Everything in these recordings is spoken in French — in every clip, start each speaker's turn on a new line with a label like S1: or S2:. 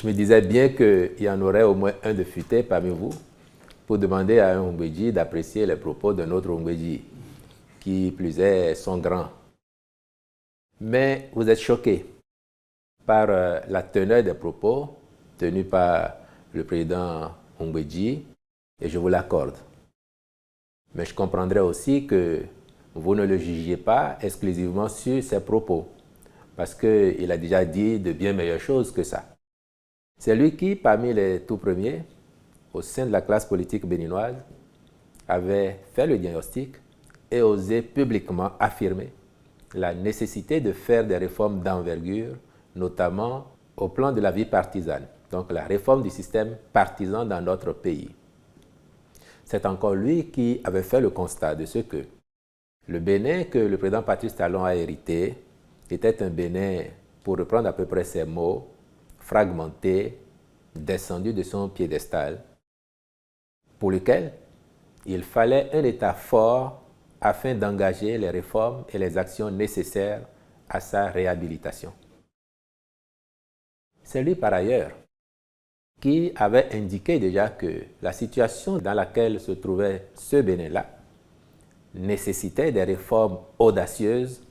S1: Je me disais bien qu'il y en aurait au moins un de futé parmi vous pour demander à un Hongweji d'apprécier les propos d'un autre Hongweji, qui plus est sont grands. Mais vous êtes choqués par la teneur des propos tenus par le président Hongweji, et je vous l'accorde. Mais je comprendrais aussi que vous ne le jugiez pas exclusivement sur ses propos, parce qu'il a déjà dit de bien meilleures choses que ça. C'est lui qui, parmi les tout premiers, au sein de la classe politique béninoise, avait fait le diagnostic et osé publiquement affirmer la nécessité de faire des réformes d'envergure, notamment au plan de la vie partisane, donc la réforme du système partisan dans notre pays. C'est encore lui qui avait fait le constat de ce que le Bénin que le président Patrice Talon a hérité était un Bénin, pour reprendre à peu près ses mots, fragmenté, descendu de son piédestal, pour lequel il fallait un État fort afin d'engager les réformes et les actions nécessaires à sa réhabilitation. C'est lui, par ailleurs, qui avait indiqué déjà que la situation dans laquelle se trouvait ce Bénin-là nécessitait des réformes audacieuses,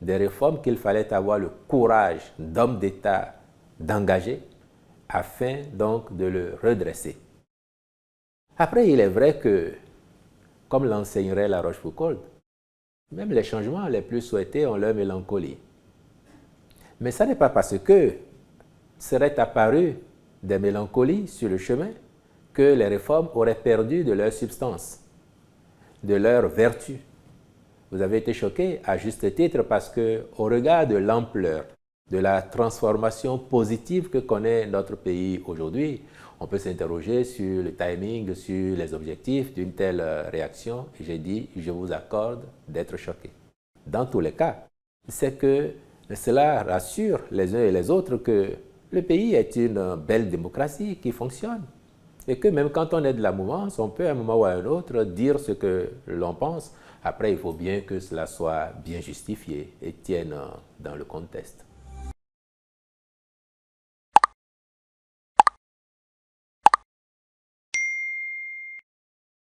S1: des réformes qu'il fallait avoir le courage d'homme d'État d'engager afin donc de le redresser. Après, il est vrai que, comme l'enseignerait La Rochefoucauld, même les changements les plus souhaités ont leur mélancolie. Mais ça n'est pas parce que seraient apparues des mélancolies sur le chemin que les réformes auraient perdu de leur substance, de leur vertu. Vous avez été choqués à juste titre parce que, au regard de l'ampleur de la transformation positive que connaît notre pays aujourd'hui, on peut s'interroger sur le timing, sur les objectifs d'une telle réaction. Et j'ai dit, je vous accorde d'être choqués. Dans tous les cas, c'est que cela rassure les uns et les autres que le pays est une belle démocratie qui fonctionne. Et que même quand on est de la mouvance, on peut à un moment ou à un autre dire ce que l'on pense. Après, il faut bien que cela soit bien justifié et tienne dans le contexte.